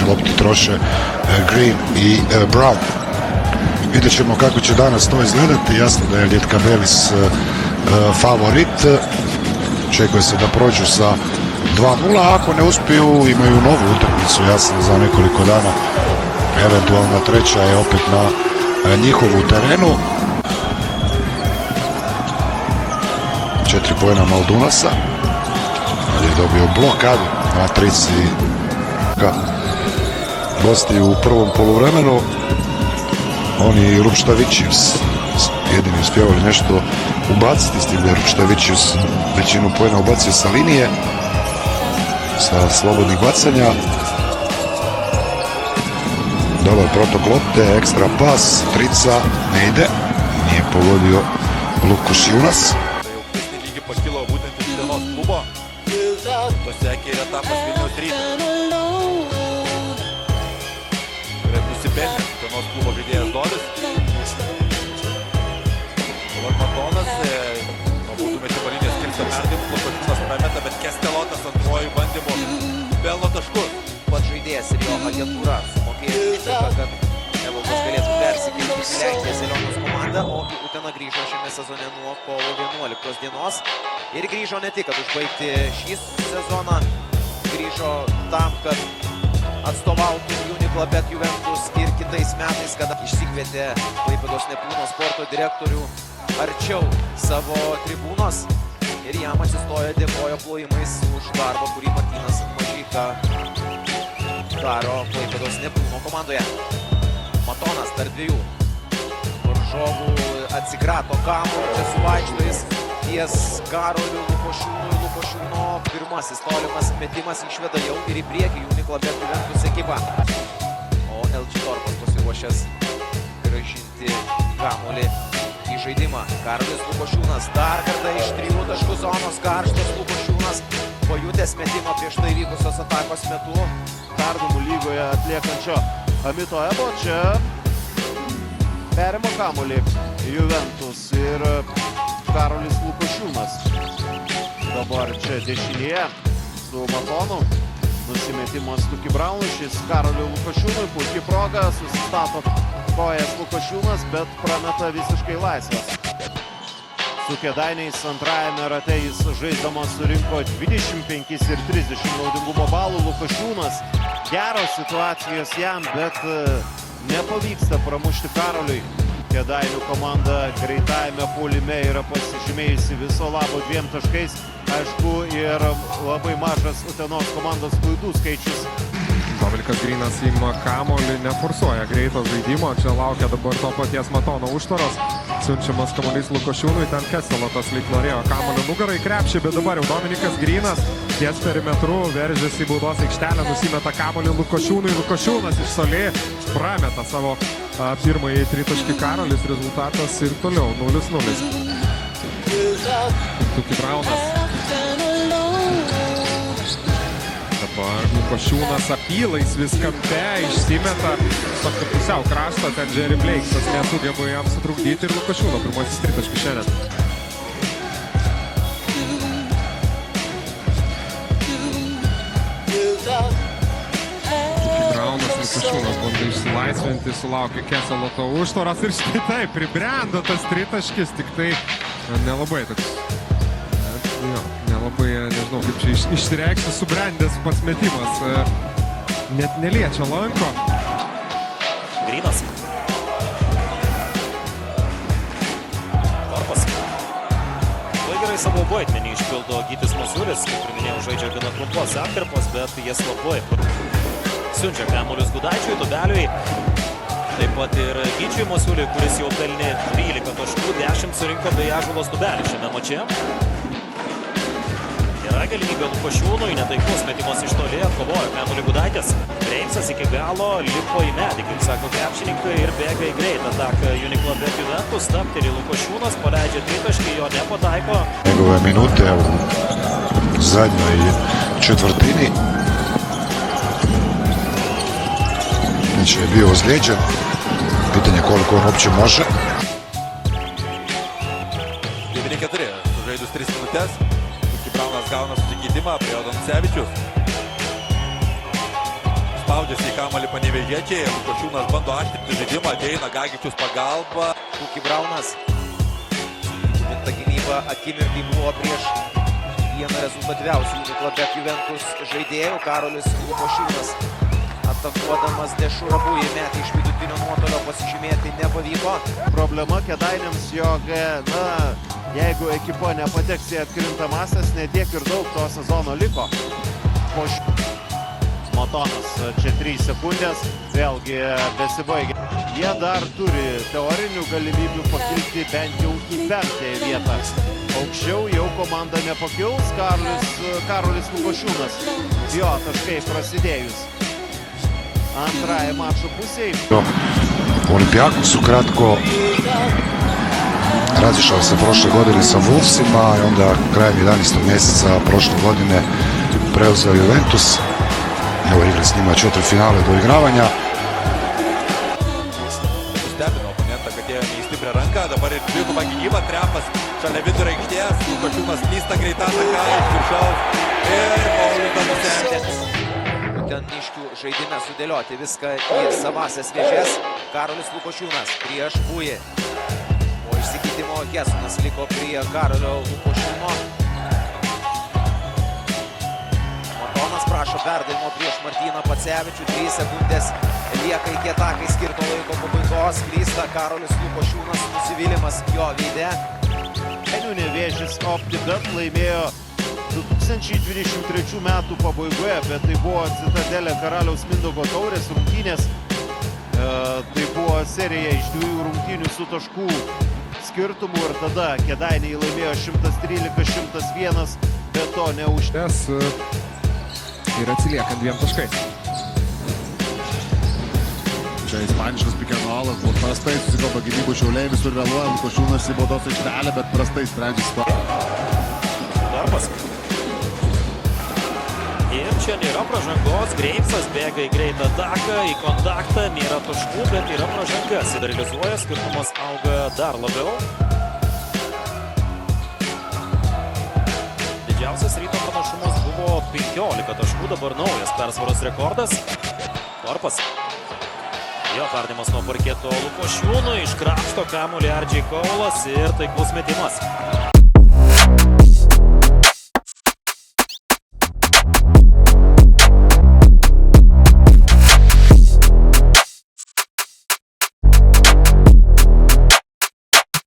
više lopti troše Green i Brown. Vidjet ćemo kako će danas to izgledati. Jasno da je Lietkabelis favorit. Očekuje se da prođu sa 2:0, ako ne uspiju imaju novu utakmicu, jasno, za nekoliko dana. Eventualna treća je opet na njihovu terenu. 4 poena Maldunasa. Ali je dobio blokadu na trici gosti u prvom poluvremenu. Oni i Rupštavičius jedini uspjevali nešto ubaciti, s tim da je Rupštavičius većinu poena ubacio sa linije, sa slobodnih bacanja. Dobar protok lopte, ekstra pas, trica, ne ide, nije pogodio Lukoš Junas. Pasiekė ir etapas Vilniaus Rytas. Ir nusipelnė Utenos klubo žaidėjas Dovis. Matonas nuo būtų metimo linijos skirsta perdavimų, Lukošiūnas prameta, bet Kestelotas antruoju bandymu pelno taškus. Pats žaidėjas ir jo agentūra sumokėjo ištaką, kad Evaldas galėtų persikelti į Lenkijos Zelionos komandą, o Utena grįžo šiame sezone nuo kovo 11 dienos. Ir grįžo ne tik, kad užbaigti šį sezoną, grįžo tam, kad atstovautų Uniklabet Juventus ir kitais metais, kada išsikvietė Klaipėdos Neptūno sporto direktorių arčiau savo tribūnos ir jam atsistojo, dėkojo plojimais už darbą, kurį Martynas Mažeika daro Klaipėdos Neptūno komandoje. Matonas tarp dviejų varžovų atsikrato kamuolį čia su vaikštojais ties Karoliu Lukošiūnu. Lukošiūno pirmasis tolimas metimas išveda jau ir į priekį Uniklabet Juventus ekipą. O LG Torpas pasiruošęs grąžinti kamuolį į žaidimą. Karolis Lukošiūnas dar kartą iš 3 taškų zonos. Karštas Lukošiūnas pajutęs metimą prieš tai vykusios atakos metu. Tardymų lygoje atliekančio Amito Ebo čia perima kamuolį Juventus ir Karolis Lukošiūnas. Dabar čia dešinėje su Matonu. Nusimetimas Tuki Braunui, šis Karoliu Lukošiūnui. Puikiai proga, susistato kojas Lukošiūnas, bet prameta visiškai laisvas. Su Kėdainiais antrajame rate jis žaisdamas surinko 25 ir 30 naudingumo balų. Lukošiūnas geros situacijos jam, bet nepavyksta pramušti Karoliui. Kėdainių komanda greitajame puolime yra pasižymėjusi viso labo 2 taškais. Aišku, ir labai mažas Utenos komandos klaidų skaičius. Dominikas Grynas ima kamuolį, neforsuoja greito žaidimo. Čia laukia dabar to paties Matono užtvaros. Siunčiamas kamuolys Lukošiūnui, ten Kestelotas lyg norėjo kamuolį nugarai krepšį, bet dabar jau Dominikas Grynas ties perimetru veržiasi į baudos aikštelę, nusimeta kamuolį Lukošiūnui. Lukošiūnas iš toli prameta savo pirmąjį tritaškį. Karolis, rezultatas ir toliau 0-0. Tuki Braunas. Dabar Lukošiūnas apylais vis kampe išsimeta tokį pusiau kraštą, ten Jerry Blakesas nesugeba jam sutrukdyti ir Lukošiūno pirmasis tritaškis šiandien. Braunas Lukošiūnas bando išsilaisvinti, sulaukė Kesteloto užtvaros ir štai taip, pribrendo tas tritaškis, tik tai nelabai toks. Nelabai, nežinau, kaip čia išsireikšti, subrendęs pats metimas. Net neliečia lanko. Grynas. Torpas. Labai gerai savo vaidmenį išpildo Gytis Masiulis. Kaip ir minėjau, žaidžia gana trumpos atkarpos, bet jas labai siunčia kamuolius Gudaičiui, Tubeliui. Taip pat ir Gyčiui Masiuliui, kuris jau pelnė 13 taškų, 10 surinko bei Ąžuolas Tubelį šiame mače. Yra galimybė Lukošiūnui, netaikus metimas iš toli, atkovojo kamuolį Gudaitis. Reimsas iki galo lipo į medį, kaip sako krepšininkai, ir bėga į greitą ataką Uniklabet Juventus. Stabteli Lukošiūnas, paleidžia tritaškį, jo nepataiko. Njegove minute u zadnjoj četvrtini. Znači je bio ozlijeđen. Pitanje koliko on uopće može. 9-4, sužaidus 3 minutės. Braunas gauna susikeitimą prie Doncevičius. spaudžiasi į kamuolį panevėžiečiai. Lukošiūnas bando aštrinti žaidimą, ateina Gagičius pagalba. Kuki Braunas. Ta gynyba akimirkai buvo prieš vieną rezultatyviausių Uniklabek Juventus žaidėjų. Karolis Lukošiūnas atakuodamas Dešurabui metė iš vidutinio nuotolio, pasižymėti nepavyko. Problema Kėdainiams, jog, jeigu ekipa nepateks į atkrintamąsias, ne tiek ir daug to sezono liko. Matonas, čia 3 sekundės, vėlgi besibaigia. Jie dar turi teorinių galimybių pakilti bent jau į 5-ąją vietą. Aukščiau jau komanda nepakils, Karolis Lukošiūnas. Jo taškai prasidėjus antrajai mačo pusiai. Olimpijakos ukratko razišao se prošle godine sa Wolvesima i onda krajem 11. mjeseca prošle godine preuzeo Juventus. Evo igra s njima četvrtfinale do igravanja. Stebino oponentą, kad jie neįstiprė ranką, dabar ir dvigubą gynybą, trepas šalia vidurio aikštės, Lukošiūnas klysta greitą ataką iš viršaus ir Paulius Danusevičius. Uteniškių žaidime sudėlioti viską į savąsias vėžes. Karolis Lukošiūnas prieš Bujį. Po išsikeitimo Gesunas liko prie Karolio Lukošiūno. Matonas prašo perdavimo prieš Martyną Pacevičių. 3 sekundės lieka iki atakai skirto laiko pabaigos. Klysta Karolis Lukošiūnas, nusivylimas jo veide. Nevėžis OptiBet laimėjo 2023 metų pabaigoje, bet tai buvo Citadelė Karaliaus Mindaugo taurės rungtynės. Tai buvo serija iš 2 rungtynių su taškų skirtumu ir tada Kėdainiai laimėjo 113-101, bet to neužteks. Ir atsiliekant 2 taškais. Čia ispaniškas pikenrolas, buvo prastai susikalba gynybų Šiauliai, visur vėluoja, Lukošiūnas į baudos aikštelę, bet prastai sprendžia situaciją. Darbas. Ir čia nėra pražangos, Greipsas bėga į greitą ataką, į kontaktą, nėra taškų, bet yra pražanga. Siderilizuoja, skirtumas auga dar labiau. Didžiausias Ryto pranašumas buvo 15 taškų, dabar naujas persvaros rekordas. Korpas. Jo perdavimas nuo parketo Lukošiūnui, iškrapšto kamuolį RJ Kaulas ir taiklus metimas.